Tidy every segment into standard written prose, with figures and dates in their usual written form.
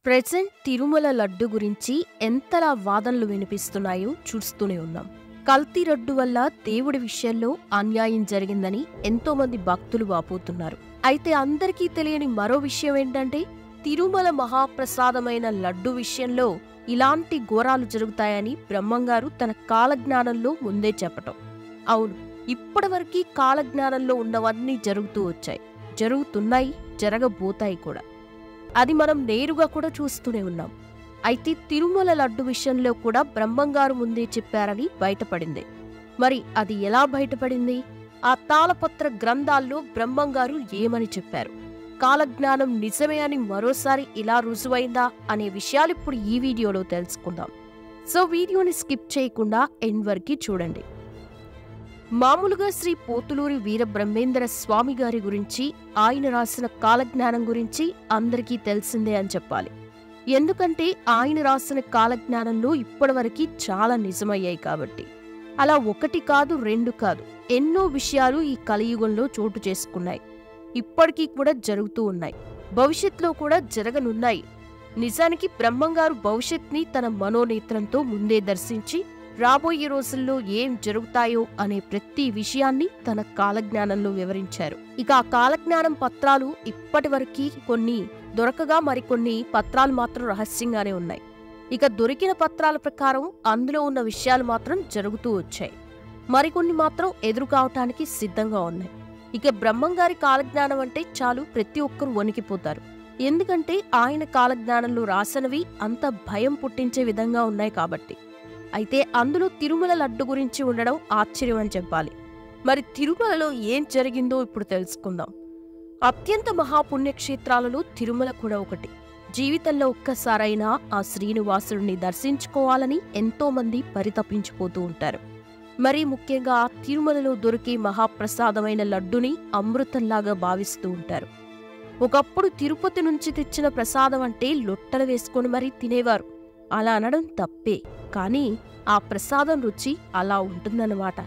Present Tirumala laddu గురించి ఎంతలా వాదనలు వినిపిస్తున్నాయో చూస్తూనే ఉన్నాం. కల్తీ లడ్డు వల్ల దేవుడి విషయంలో అన్యాయం జరిగిందని ఎంతోమంది భక్తులు వాపోతున్నారు. అయితే అందరికీ తెలియని మరో విషయం ఏంటంటే, తిరుమల మహాప్రసాదమైన లడ్డు విషయంలో ఇలాంటి ఘోరాలు జరుగుతాయని బ్రహ్మంగారు తన కాలజ్ఞానంలో ముందే చెప్పటం. అవును, ఇప్పటివరకు కాలజ్ఞానంలో ఉన్నవన్నీ జరుగుతూ వచ్చాయి, జరుగుతున్నాయి, జరగబోతాయి కూడా. అది మనం నేరుగా కూడా చూస్తూనే ఉన్నాం. అయితే తిరుమల లడ్డు విషయంలో కూడా బ్రహ్మంగారు ముందే చెప్పారని బయటపడింది. మరి అది ఎలా బయటపడింది? ఆ తాళపత్ర గ్రంథాల్లో బ్రహ్మంగారు ఏమని చెప్పారు? కాలజ్ఞానం నిజమే అని మరోసారి ఇలా రుజువైందా అనే విషయాలు ఇప్పుడు ఈ వీడియోలో తెలుసుకుందాం. సో వీడియోని స్కిప్ చేయకుండా ఎండ్ వరకు చూడండి. మామూలుగా శ్రీ పోతులూరి వీరబ్రహ్మేంద్ర స్వామి గారి గురించి, ఆయన రాసిన కాలజ్ఞానం గురించి అందరికీ తెలిసిందే అని చెప్పాలి. ఎందుకంటే ఆయన రాసిన కాలజ్ఞానంలో ఇప్పటివరకు చాలా నిజమయ్యాయి కాబట్టి. అలా ఒకటి కాదు, రెండు కాదు, ఎన్నో విషయాలు ఈ కలియుగంలో చోటు చేసుకున్నాయి. ఇప్పటికీ కూడా జరుగుతూ ఉన్నాయి, భవిష్యత్తులో కూడా జరగనున్నాయి. నిజానికి బ్రహ్మంగారు భవిష్యత్ని తన మనోనేత్రంతో ముందే దర్శించి రాబోయే రోజుల్లో ఏం జరుగుతాయో అనే ప్రతి విషయాన్ని తన కాలజ్ఞానంలో వివరించారు. ఇక ఆ కాలజ్ఞానం పత్రాలు ఇప్పటివరకు కొన్ని దొరకగా మరికొన్ని పత్రాలు మాత్రం రహస్యంగానే ఉన్నాయి. ఇక దొరికిన పత్రాల ప్రకారం అందులో ఉన్న విషయాలు మాత్రం జరుగుతూ వచ్చాయి, మరికొన్ని మాత్రం ఎదురు కావటానికి సిద్ధంగా ఉన్నాయి. ఇక బ్రహ్మంగారి కాలజ్ఞానం అంటే చాలు ప్రతి ఒక్కరూ వణికిపోతారు. ఎందుకంటే ఆయన కాలజ్ఞానంలో రాసినవి అంత భయం పుట్టించే విధంగా ఉన్నాయి కాబట్టి. అయితే అందులో తిరుమల లడ్డు గురించి ఉండడం ఆశ్చర్యం అని చెప్పాలి. మరి తిరుమలలో ఏం జరిగిందో ఇప్పుడు తెలుసుకుందాం. అత్యంత మహాపుణ్యక్షేత్రాలలో తిరుమల కూడా ఒకటి. జీవితంలో ఒక్కసారైనా ఆ శ్రీనివాసుడిని దర్శించుకోవాలని ఎంతో మంది పరితపించిపోతూ ఉంటారు. మరీ ముఖ్యంగా తిరుమలలో దొరికే మహాప్రసాదమైన లడ్డుని అమృతంలాగా భావిస్తూ ఉంటారు. ఒకప్పుడు తిరుపతి నుంచి తెచ్చిన ప్రసాదం అంటే లొట్టలు వేసుకొని మరీ తినేవారు. అలా అనడం తప్పే, కానీ ఆ ప్రసాదం రుచి అలా ఉంటుందన్నమాట.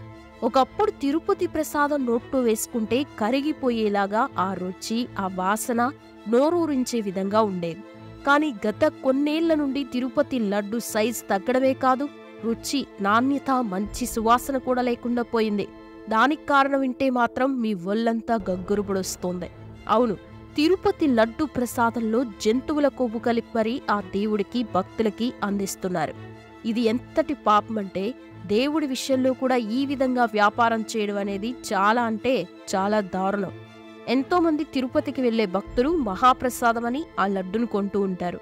ఒకప్పుడు తిరుపతి ప్రసాదం నోట్లో వేసుకుంటే కరిగిపోయేలాగా ఆ రుచి, ఆ వాసన నోరూరించే విధంగా ఉండేది. కానీ గత కొన్నేళ్ల నుండి తిరుపతి లడ్డు సైజ్ తగ్గడమే కాదు, రుచి, నాణ్యత, మంచి సువాసన కూడా లేకుండా పోయింది. దానికి కారణం వింటే మాత్రం మీ ఒళ్ళంతా గగ్గురుపొడొస్తోంది. అవును, తిరుపతి లడ్డు ప్రసాదంలో జంతువుల కొవ్వు కలిపి మరీ ఆ దేవుడికి, భక్తులకి అందిస్తున్నారు. ఇది ఎంతటి పాపమంటే, దేవుడి విషయంలో కూడా ఈ విధంగా వ్యాపారం చేయడం అనేది చాలా అంటే చాలా దారుణం. ఎంతో మంది తిరుపతికి వెళ్లే భక్తులు మహాప్రసాదమని ఆ లడ్డును కొంటూ ఉంటారు.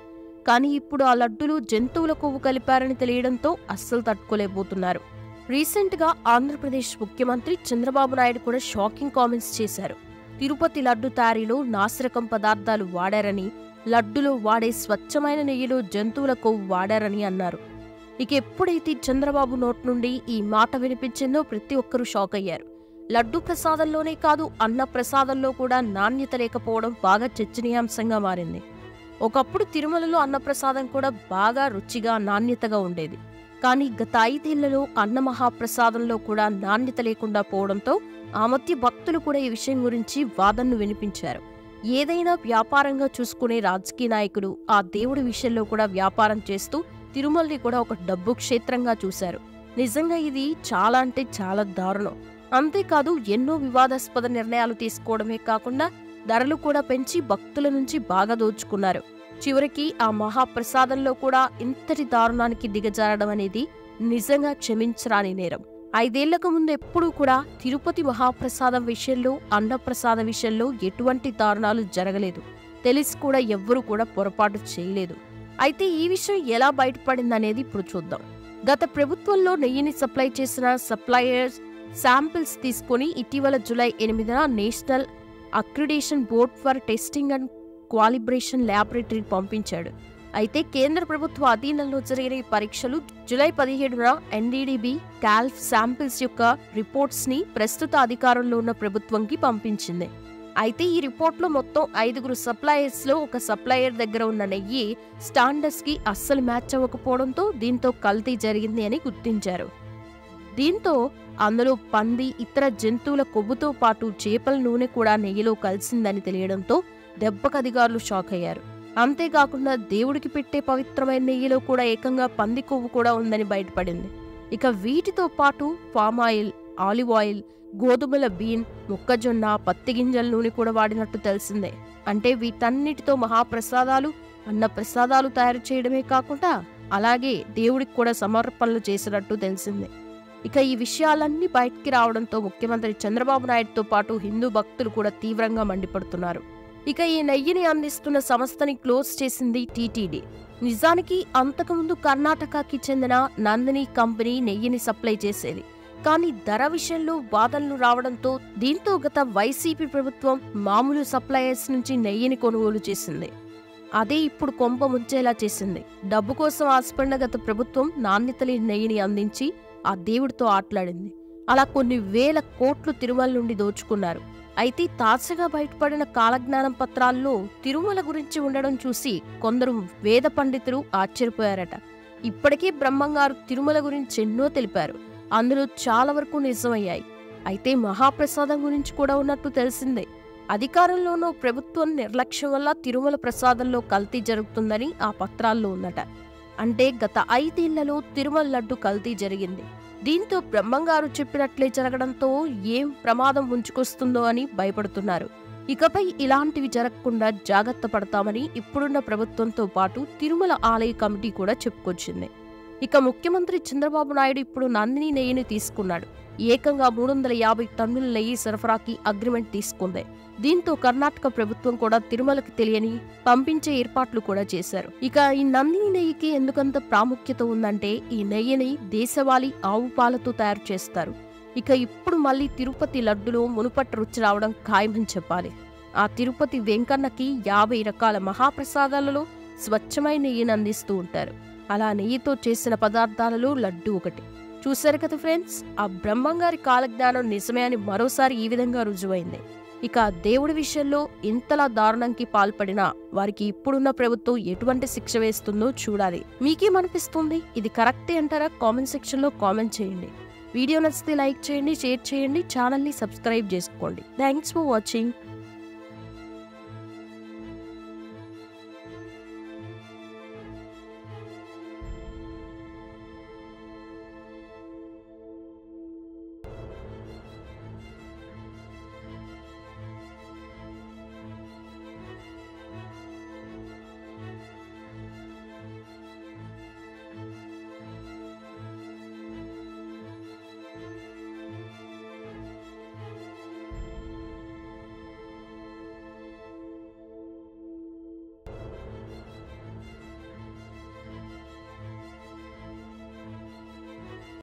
కానీ ఇప్పుడు ఆ లడ్డులు జంతువుల కొవ్వు కలిపారని తెలియడంతో అస్సలు తట్టుకోలేకపోతున్నారు. రీసెంట్ గా ఆంధ్రప్రదేశ్ ముఖ్యమంత్రి చంద్రబాబు నాయుడు కూడా షాకింగ్ కామెంట్స్ చేశారు. తిరుపతి లడ్డు తయారీలో నాసిరకం పదార్థాలు వాడారని, లడ్డులో వాడే స్వచ్ఛమైన నెయ్యిలో జంతువుల కొవ్వు వాడారని అన్నారు. ఇక ఎప్పుడైతే చంద్రబాబు నోటి నుండి ఈ మాట వినిపించిందో ప్రతి ఒక్కరూ షాక్ అయ్యారు. లడ్డు ప్రసాదంలోనే కాదు, అన్న ప్రసాదంలో కూడా నాణ్యత లేకపోవడం బాగా చర్చనీయాంశంగా మారింది. ఒకప్పుడు తిరుమలలో అన్నప్రసాదం కూడా బాగా రుచిగా, నాణ్యతగా ఉండేది. కానీ గత 5 ఏళ్లలో అన్న మహాప్రసాదంలో కూడా నాణ్యత లేకుండా పోవడంతో ఆ మధ్య భక్తులు కూడా ఈ విషయం గురించి వాదనను వినిపించారు. ఏదైనా వ్యాపారంగా చూసుకునే రాజకీయ నాయకులు ఆ దేవుడి విషయంలో కూడా వ్యాపారం చేస్తూ తిరుమలని కూడా ఒక డబ్బు క్షేత్రంగా చూశారు. నిజంగా ఇది చాలా అంటే చాలా దారుణం. అంతేకాదు, ఎన్నో వివాదాస్పద నిర్ణయాలు తీసుకోవడమే కాకుండా ధరలు కూడా పెంచి భక్తుల నుంచి బాగా దోచుకున్నారు. చివరికి ఆ మహాప్రసాదంలో కూడా ఇంతటి దారుణానికి దిగజారడం అనేది నిజంగా క్షమించరాని నేరం. 5 ఏళ్లకు ముందు ఎప్పుడూ కూడా తిరుపతి మహాప్రసాదం విషయంలో, అన్నప్రసాద విషయంలో ఎటువంటి దారుణాలు జరగలేదు. తెలిసి కూడా ఎవ్వరూ కూడా పొరపాటు చేయలేదు. అయితే ఈ విషయం ఎలా బయటపడిందనేది ఇప్పుడు చూద్దాం. గత ప్రభుత్వంలో నెయ్యిని సప్లై చేసిన సప్లయర్స్ శాంపిల్స్ తీసుకుని ఇటీవల జూలై 8న national accreditation board for testing and calibration ల్యాబొరేటరీకి పంపించాడు. అయితే కేంద్ర ప్రభుత్వ అధీనంలో జరిగిన ఈ పరీక్షలు జూలై 17న ఎన్డీడీబీ కాల్ఫ్ శాంపిల్స్ యొక్క రిపోర్ట్స్ ని ప్రస్తుత అధికారంలో ఉన్న ప్రభుత్వంకి పంపించింది. అయితే ఈ రిపోర్ట్లో మొత్తం 5 సప్లయర్స్ లో ఒక సప్లయర్ దగ్గర ఉన్న నెయ్యి స్టాండర్డ్స్ కి అస్సలు మ్యాచ్ అవ్వకపోవడంతో దీంతో కల్తీ జరిగింది అని గుర్తించారు. దీంతో అందులో పంది, ఇతర జంతువుల కొవ్వుతో పాటు చేపల నూనె కూడా నెయ్యిలో కలిసిందని తెలియడంతో దెబ్బకు అధికారులు షాక్ అయ్యారు. అంతేకాకుండా దేవుడికి పెట్టే పవిత్రమైన నెయ్యిలో కూడా ఏకంగా పంది కొవ్వు కూడా ఉందని బయటపడింది. ఇక వీటితో పాటు పామ్ ఆయిల్, ఆలివ్ ఆయిల్, గోధుమల బీన్, మొక్కజొన్న, పత్తి గింజల నూనె కూడా వాడినట్టు తెలిసిందే. అంటే వీటన్నిటితో మహాప్రసాదాలు, అన్న ప్రసాదాలు తయారు చేయడమే కాకుండా అలాగే దేవుడికి కూడా సమర్పణలు చేసినట్టు తెలిసిందే. ఇక ఈ విషయాలన్నీ బయటికి రావడంతో ముఖ్యమంత్రి చంద్రబాబు నాయుడుతో పాటు హిందూ భక్తులు కూడా తీవ్రంగా మండిపడుతున్నారు. ఇక ఈ నెయ్యిని అందిస్తున్న సంస్థని క్లోజ్ చేసింది టీటీడీ. నిజానికి అంతకుముందు కర్ణాటకకి చెందిన నందిని కంపెనీ నెయ్యిని సప్లై చేసేది. కానీ ధర విషయంలో వాదనలు రావడంతో దీంతో గత వైసీపీ ప్రభుత్వం మామూలు సప్లయర్స్ నుంచి నెయ్యిని కొనుగోలు చేసింది. అదే ఇప్పుడు కొంప ముంచేలా చేసింది. డబ్బు కోసం ఆశపడిన గత ప్రభుత్వం నాణ్యత లేని నెయ్యిని అందించి ఆ దేవుడితో ఆటలాడింది. అలా కొన్ని వేల కోట్లు తిరుమల నుండి దోచుకున్నారు. అయితే తాజాగా బయటపడిన కాలజ్ఞానం పత్రాల్లో తిరుమల గురించి ఉండడం చూసి కొందరు వేద పండితులు ఆశ్చర్యపోయారట. ఇప్పటికే బ్రహ్మంగారు తిరుమల గురించి ఎన్నో తెలిపారు. అందులో చాలా వరకు నిజమయ్యాయి. అయితే మహాప్రసాదం గురించి కూడా ఉన్నట్టు తెలిసిందే. అధికారంలోనూ ప్రభుత్వం నిర్లక్ష్యం వల్ల తిరుమల ప్రసాదంలో కల్తీ జరుగుతుందని ఆ పత్రాల్లో ఉందట. అంటే గత 5 ఏళ్లలో తిరుమల లడ్డు కల్తీ జరిగింది. దీంతో బ్రహ్మంగారు చెప్పినట్లే జరగడంతో ఏం ప్రమాదం ముంచుకొస్తుందో అని భయపడుతున్నారు. ఇకపై ఇలాంటివి జరగకుండా జాగ్రత్త పడతామని ఇప్పుడున్న ప్రభుత్వంతో పాటు తిరుమల ఆలయ కమిటీ కూడా చెప్పుకొచ్చింది. ఇక ముఖ్యమంత్రి చంద్రబాబు నాయుడు ఇప్పుడు నందిని నెయ్యిని తీసుకున్నాడు. ఏకంగా 350 టన్నుల నెయ్యి సరఫరాకి అగ్రిమెంట్ తీసుకుంది. దీంతో కర్ణాటక ప్రభుత్వం కూడా తిరుమలకి తెలియని పంపించే ఏర్పాట్లు కూడా చేశారు. ఇక ఈ నందిని నెయ్యికి ఎందుకంత ప్రాముఖ్యత ఉందంటే ఈ నెయ్యిని దేశవాళీ ఆవు పాలతో తయారు చేస్తారు. ఇక ఇప్పుడు మళ్ళీ తిరుపతి లడ్డులో మునుపటి రుచి రావడం ఖాయమని చెప్పాలి. ఆ తిరుపతి వెంకన్నకి 50 రకాల మహాప్రసాదాలలో స్వచ్ఛమైన నెయ్యిని అందిస్తూ ఉంటారు. అలా నెయ్యితో చేసిన పదార్థాలలో లడ్డు ఒకటి. చూశారు కదా ఫ్రెండ్స్, ఆ బ్రహ్మంగారి కాలజ్ఞానం నిజమే అని మరోసారి ఈ విధంగా రుజువైంది. ఇక దేవుడి విషయంలో ఇంతలా దారుణంకి పాల్పడినా వారికి ఇప్పుడున్న ప్రభుత్వం ఎటువంటి శిక్ష వేస్తుందో చూడాలి. మీకేమనిపిస్తుంది? ఇది కరెక్టే అంటారా? కామెంట్ సెక్షన్ లో కామెంట్ చేయండి. వీడియో నచ్చితే లైక్ చేయండి, షేర్ చేయండి, ఛానల్ ని సబ్స్క్రైబ్ చేసుకోండి. Thanks for watching.